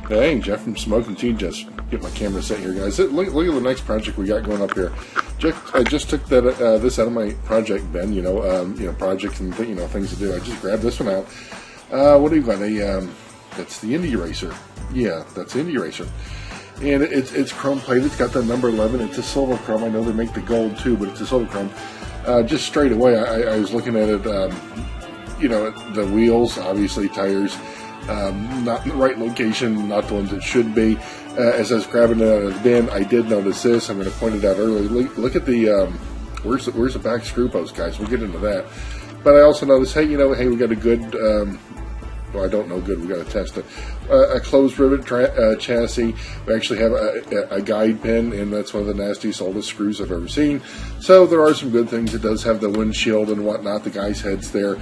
Hey, Jeff from Smoking Tea. Just get my camera set here, guys. Look at the next project we got going up here. I just took that this out of my project bin. Projects and things to do. I just grabbed this one out. What do you got? That's the Indie Racer. Yeah, that's the Indie Racer. And it's chrome plated. It's got the number 11. It's a silver chrome. I know they make the gold too, but it's a silver chrome. Just straight away, I was looking at it. The wheels, obviously tires. Not in the right location, not the ones it should be. As I was grabbing it out of the bin, I did notice this. I'm going to point it out early. Look at the where's the back screw post, guys. We'll get into that. But I also noticed, hey, we got a good. I don't know good. We got to test it. A closed rivet chassis. We actually have a guide pin, and that's one of the nastiest, oldest screws I've ever seen. So there are some good things. It does have the windshield and whatnot. The guy's head's there.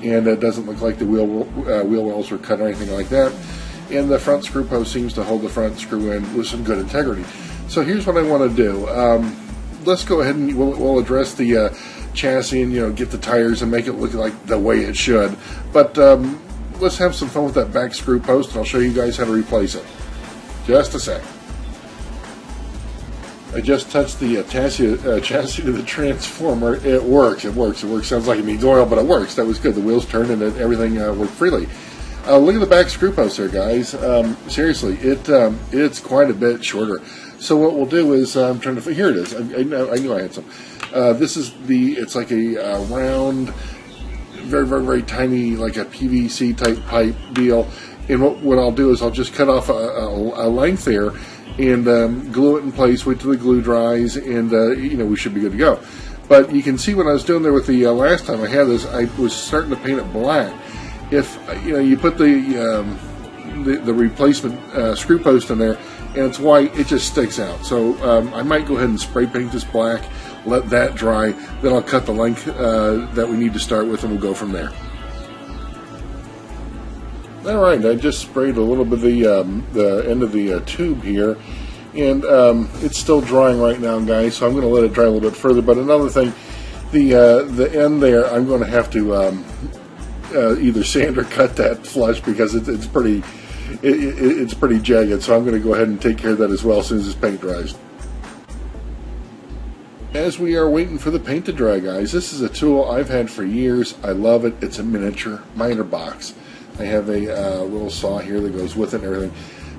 And it doesn't look like the wheel wells were cut or anything like that. And the front screw post seems to hold the front screw in with some good integrity. So here's what I want to do. Let's go ahead and we'll address the chassis and get the tires and make it look like the way it should. But let's have some fun with that back screw post, and I'll show you guys how to replace it. Just a sec. I just touched the chassis to the transformer. It works. Sounds like it needs oil, but it works. That was good. The wheels turned and everything worked freely. Look at the back screw post there, guys. Seriously, it's quite a bit shorter. So what we'll do is I'm trying to. Here it is. I knew I had some. This is it's like a round, very, very, very tiny, like a PVC type pipe deal. And what I'll do is I'll just cut off a length there. And glue it in place, wait till the glue dries, and we should be good to go. But you can see what I was doing there with the last time I had this, I was starting to paint it black. If you put the replacement screw post in there and it's white, it just sticks out. So I might go ahead and spray paint this black, let that dry, then I'll cut the length that we need to start with, and we'll go from there. Alright, I just sprayed a little bit of the end of the tube here, and it's still drying right now, guys, so I'm going to let it dry a little bit further. But another thing, the end there, I'm going to have to either sand or cut that flush because it's pretty jagged, so I'm going to go ahead and take care of that as well as soon as this paint dries. As we are waiting for the paint to dry, guys, this is a tool I've had for years. I love it. It's a miniature miter box. I have a little saw here that goes with it and everything.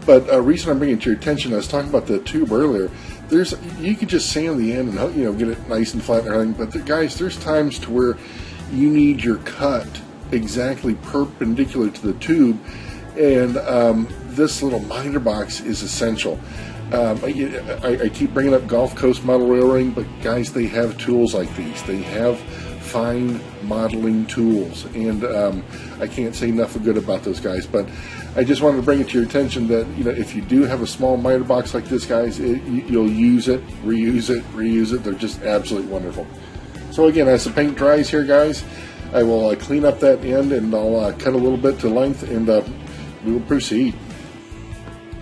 But reason I'm bringing it to your attention, I was talking about the tube earlier. You could just sand the end and get it nice and flat and everything. But guys, there's times to where you need your cut exactly perpendicular to the tube, and this little miter box is essential. I keep bringing up Gulf Coast Model Railroading, but guys, they have tools like these. They have fine modeling tools, and I can't say enough good about those guys. But I just wanted to bring it to your attention that if you do have a small miter box like this, guys, you'll use it, reuse it. They're just absolutely wonderful. So again, as the paint dries here, guys, I will clean up that end, and I'll cut a little bit to length, and we will proceed.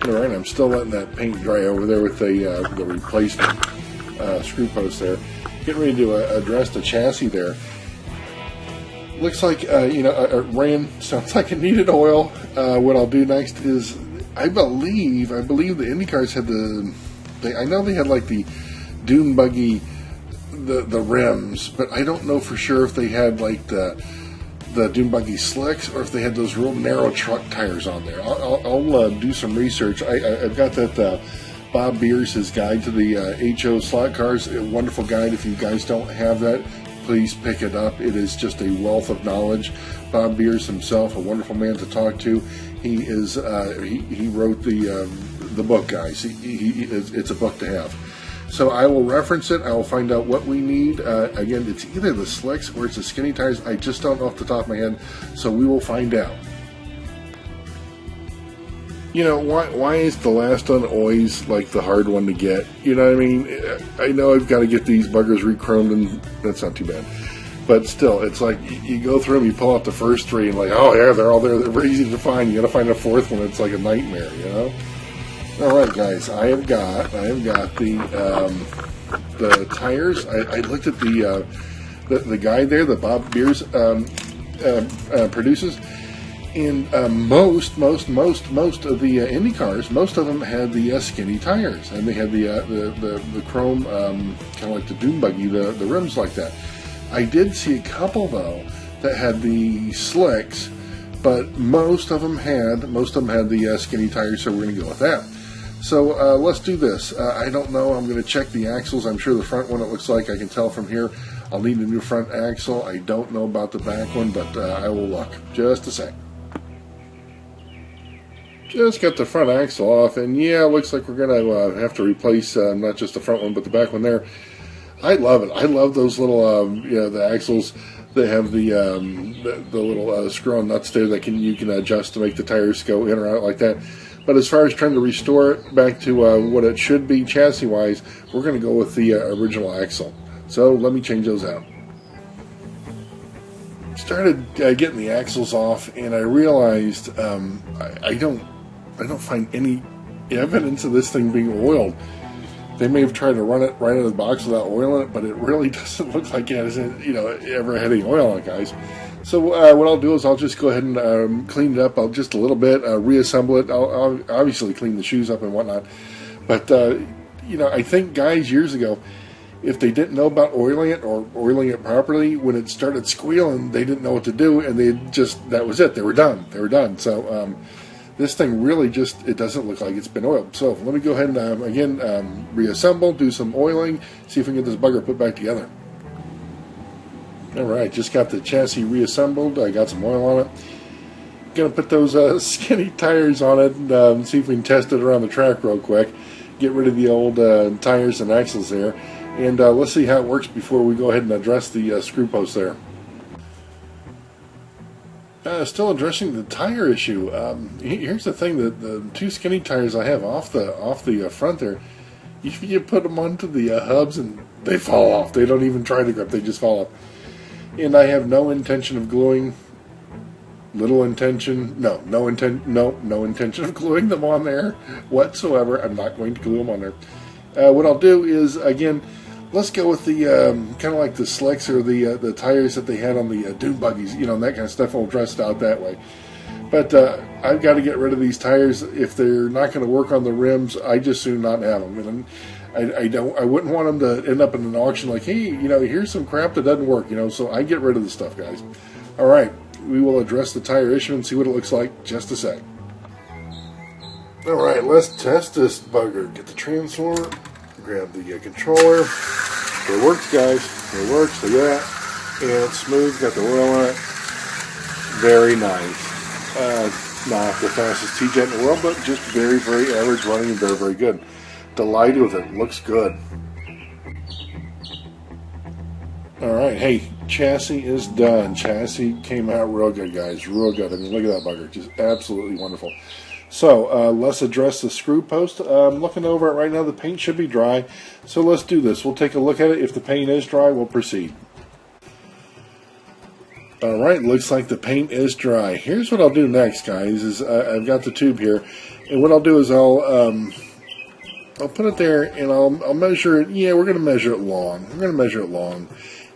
All right, I'm still letting that paint dry over there with the replacement screw post there. Getting ready to address the chassis there. Looks like it ran. Sounds like it needed oil. What I'll do next is, I believe the IndyCars had I know they had like the dune buggy, the rims, but I don't know for sure if they had like the dune buggy slicks or if they had those real narrow truck tires on there. I'll do some research. I've got that. Bob Beers' guide to the HO slot cars, a wonderful guide. If you guys don't have that, please pick it up. It is just a wealth of knowledge. Bob Beers himself, a wonderful man to talk to. He is he wrote the book, guys. It's a book to have. So I will reference it. I will find out what we need. Again, it's either the slicks or it's the skinny tires. I just don't know off the top of my head. So we will find out. Why is the last one always like the hard one to get? You know what I mean? I know I've got to get these buggers re-chromed, and that's not too bad. But still, it's like you go through them, you pull out the first three, and like, oh yeah, they're all there. They're easy to find. You got to find a fourth one. It's like a nightmare, All right, guys, I have got the tires. I looked at the guide there that Bob Beers produces. And most of the Indy cars, most of them had the skinny tires, and they had the chrome, kind of like the dune buggy, the rims like that. I did see a couple though that had the slicks, but most of them had the skinny tires, so we're going to go with that. So let's do this. I don't know. I'm going to check the axles. I'm sure the front one, it looks like I can tell from here, I'll need a new front axle. I don't know about the back one, but I will look. Just a sec. Just got the front axle off, and yeah, it looks like we're going to have to replace not just the front one, but the back one there. I love it. I love those little, the axles. They have the little screw-on nuts there that you can adjust to make the tires go in or out like that. But as far as trying to restore it back to what it should be chassis-wise, we're going to go with the original axle. So let me change those out. Started getting the axles off, and I realized I don't find any evidence of this thing being oiled. They may have tried to run it right out of the box without oiling it, but it really doesn't look like it has, ever had any oil on it, guys. So what I'll do is I'll just go ahead and clean it up just a little bit, reassemble it. I'll obviously clean the shoes up and whatnot. But, I think guys years ago, if they didn't know about oiling it or oiling it properly, when it started squealing, they didn't know what to do, and that was it. They were done. So this thing really it doesn't look like it's been oiled. So let me go ahead and, again, reassemble, do some oiling, see if we can get this bugger put back together. Alright, just got the chassis reassembled. I got some oil on it. Gonna put those skinny tires on it and see if we can test it around the track real quick. Get rid of the old tires and axles there. And let's see how it works before we go ahead and address the screw post there. Still addressing the tire issue. Here's the thing: the two skinny tires I have off the front there, you put them onto the hubs and they fall off. They don't even try to grip; they just fall off. And I have no intention of gluing. No intention of gluing them on there whatsoever. I'm not going to glue them on there. What I'll do is, again, let's go with the kind of like the slicks or the tires that they had on the dune buggies, and that kind of stuff. Will dress it out that way. But I've got to get rid of these tires. If they're not going to work on the rims, I just soon not have them. And I wouldn't want them to end up in an auction like, hey, here's some crap that doesn't work, So I get rid of the stuff, guys. All right, we will address the tire issue and see what it looks like. Just a sec. All right, let's test this bugger. Get the transformer. Grab the controller. It works, guys. It works. Look at that. And it's smooth. Got the oil on it. Very nice. Not the fastest T-Jet in the world, but just very, very average running and very, very good. Delighted with it. Looks good. Alright, hey, chassis is done. Chassis came out real good, guys. Real good. I mean, look at that bugger. Just absolutely wonderful. So, let's address the screw post. I'm looking over it right now. The paint should be dry. So let's do this. We'll take a look at it. If the paint is dry, we'll proceed. Alright, looks like the paint is dry. Here's what I'll do next, guys, is I've got the tube here. And what I'll do is I'll put it there and I'll measure it. Yeah, we're going to measure it long. We're going to measure it long.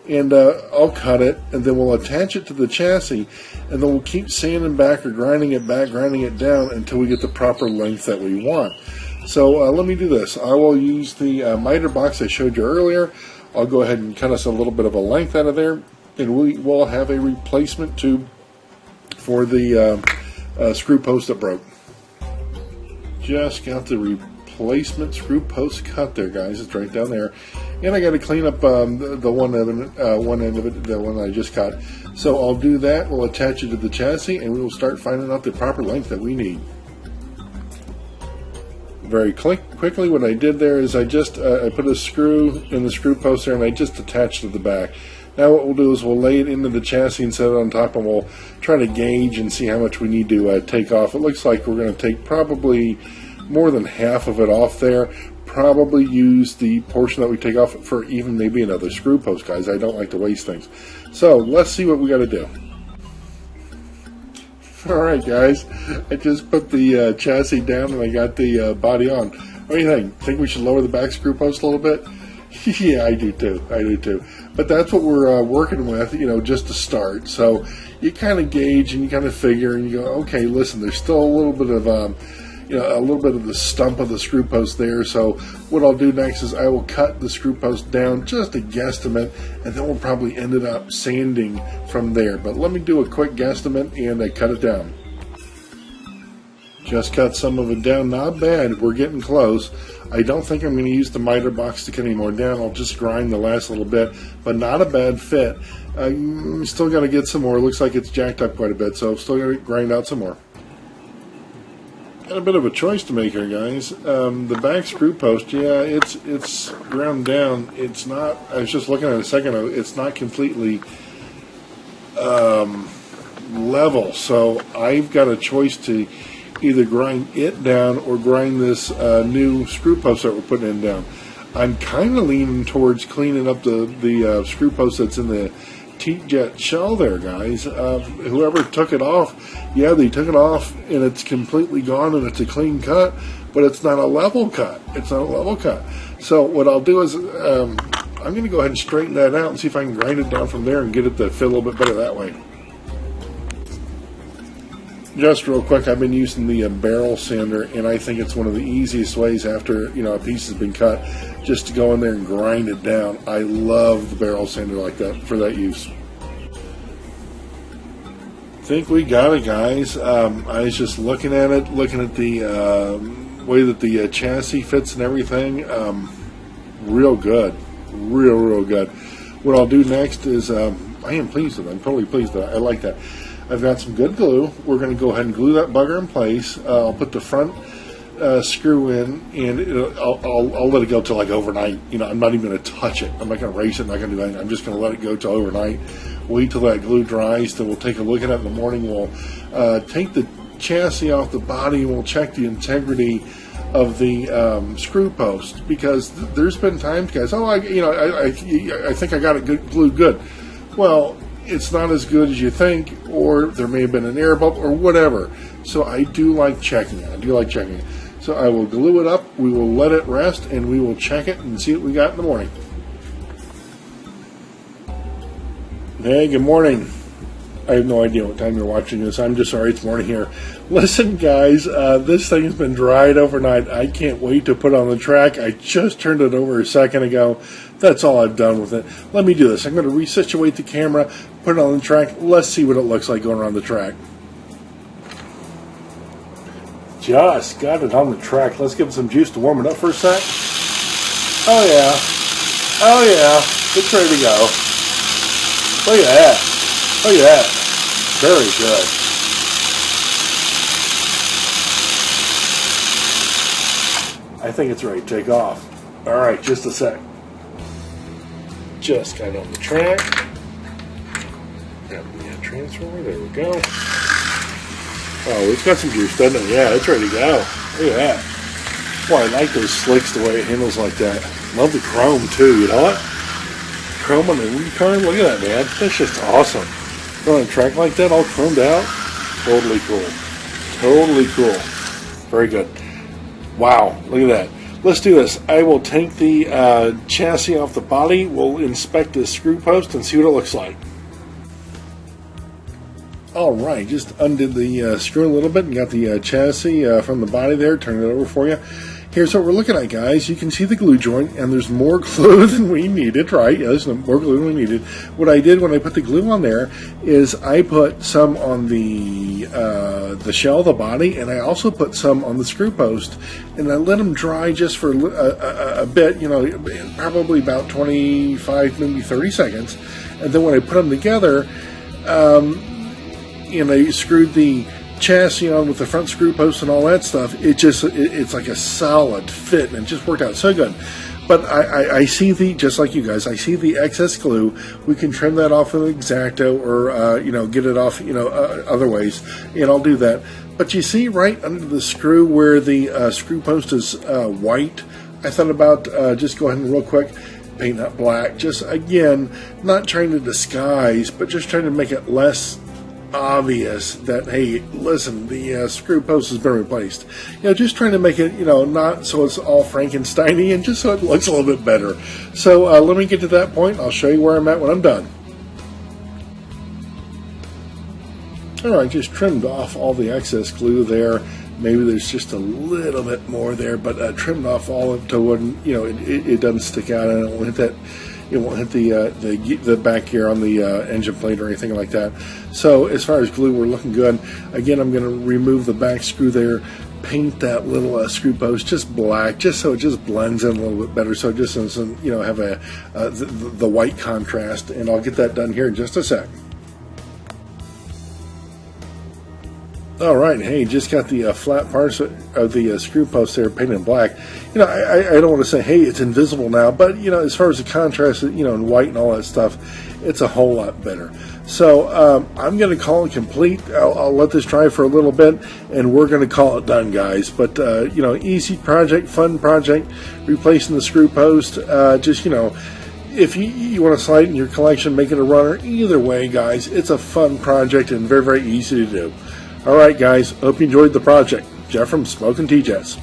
And I'll cut it, and then we'll attach it to the chassis, and then we'll keep sanding back or grinding it back, grinding it down until we get the proper length that we want. So let me do this. I will use the miter box I showed you earlier. I'll go ahead and cut us a little bit of a length out of there, and we will have a replacement tube for the screw post that broke. Just got the replacement screw post cut there, guys. It's right down there. And I got to clean up the one end of it, the one I just cut. So I'll do that. We'll attach it to the chassis, and we will start finding out the proper length that we need. Very quickly, what I did there is I just I put a screw in the screw post there, and I just attached to the back. Now what we'll do is we'll lay it into the chassis and set it on top, and we'll try to gauge and see how much we need to take off. It looks like we're going to take probably more than half of it off there. Probably use the portion that we take off for even maybe another screw post, guys. I don't like to waste things. So let's see what we got to do. Alright, guys, I just put the chassis down and I got the body on. What do you think? Think we should lower the back screw post a little bit? Yeah, I do too. but that's what we're working with, just to start. So you kind of gauge and you kind of figure and you go, okay, listen, there's still a little bit of a little bit of the stump of the screw post there. So what I'll do next is I will cut the screw post down just a guesstimate, and then we'll probably end it up sanding from there. But let me do a quick guesstimate and I cut it down. Just cut some of it down, not bad. We're getting close. I don't think I'm going to use the miter box to cut any more down. I'll just grind the last little bit, but not a bad fit. I'm still going to get some more. It looks like it's jacked up quite a bit, so I'm still going to grind out some more. Got a bit of a choice to make here, guys. The back screw post, yeah, it's ground down. It's not, I was just looking at it a second ago, it's not completely level, so I've got a choice to either grind it down or grind this new screw post that we're putting in down. I'm kind of leaning towards cleaning up the screw post that's in the teat jet shell there, guys. Whoever took it off, yeah, they took it off and it's completely gone and it's a clean cut, but it's not a level cut. It's not a level cut. So what I'll do is I'm going to go ahead and straighten that out and see if I can grind it down from there and get it to fit a little bit better that way. Just real quick, I've been using the barrel sander, and I think it's one of the easiest ways after a piece has been cut, just to go in there and grind it down. I love the barrel sander like that for that use. Think we got it, guys. I was just looking at it, looking at the way that the chassis fits and everything. Real good, real good. What I'll do next is I am pleased with it. I'm totally pleased with it. I like that. I've got some good glue. We're going to go ahead and glue that bugger in place. I'll put the front screw in, and I'll let it go till like overnight. I'm not even going to touch it. I'm not going to race it. I'm not going to do anything. I'm just going to let it go till overnight. Wait till that glue dries. Then we'll take a look at it in the morning. We'll take the chassis off the body, and we'll check the integrity of the screw post, because there's been times, guys. I think I got it glued good. Well, it's not as good as you think, or there may have been an air bubble or whatever. So I do like checking it. So I will glue it up, we will let it rest, and we will check it and see what we got in the morning. Hey, good morning. I have no idea what time you're watching this. I'm just sorry it's morning here. Listen, guys, this thing's been dried overnight. I can't wait to put it on the track. I just turned it over a second ago. That's all I've done with it. Let me do this. I'm going to resituate the camera, put it on the track. Let's see what it looks like going around the track. Just got it on the track. Let's give it some juice to warm it up for a sec. Oh, yeah. Oh, yeah. It's ready to go. Look at that. Look at that. Very good. I think it's ready to take off. All right, just a sec. Just got it on the track. Grab the transformer. There we go. Oh, it's got some juice, doesn't it? Yeah, it's ready to go. Look at that. Boy, I like those slicks the way it handles like that. Love the chrome, too. You know what? Chrome on the rear car. Look at that, man. That's just awesome. Going on a track like that, all chromed out. Totally cool. Totally cool. Very good. Wow, look at that. Let's do this. I will take the chassis off the body. We'll inspect the screw post and see what it looks like. All right, just undid the screw a little bit and got the chassis from the body there. Turn it over for you. Here's what we're looking at, guys. You can see the glue joint, and there's more glue than we needed, right? Yeah, there's more glue than we needed. What I did when I put the glue on there is I put some on the shell of the body, and I also put some on the screw post, and I let them dry just for a bit, probably about 25, maybe 30 seconds. And then when I put them together, and I screwed the chassis on with the front screw post and all that stuff, it's like a solid fit, and it just worked out so good. But I see just like you guys, I see the excess glue. We can trim that off with an X-Acto, or get it off other ways, and I'll do that. But you see right under the screw where the screw post is white, I thought about just go ahead and real quick paint that black. Just again, not trying to disguise, but just trying to make it less obvious that, hey, listen, the screw post has been replaced. Just trying to make it, not so it's all Frankenstein-y, and just so it looks a little bit better. So let me get to that point. I'll show you where I'm at when I'm done. Alright, just trimmed off all the excess glue there. Maybe there's just a little bit more there, but trimmed off all of it to wouldn't, it doesn't stick out, and it won't hit that. It won't hit the back here on the engine plate or anything like that. So as far as glue, we're looking good. Again, I'm going to remove the back screw there, paint that little screw post just black, just so it just blends in a little bit better. So it just doesn't, have the white contrast. And I'll get that done here in just a sec. All right, hey, just got the flat parts of the screw post there painted black. I don't want to say, hey, it's invisible now, but, as far as the contrast, in white and all that stuff, it's a whole lot better. So I'm going to call it complete. I'll let this dry for a little bit, and we're going to call it done, guys. But, easy project, fun project, replacing the screw post, if you want to slide it in your collection, make it a runner, either way, guys, it's a fun project and very, very easy to do. All right, guys, hope you enjoyed the project. Jeff from Smokin' T-Jets.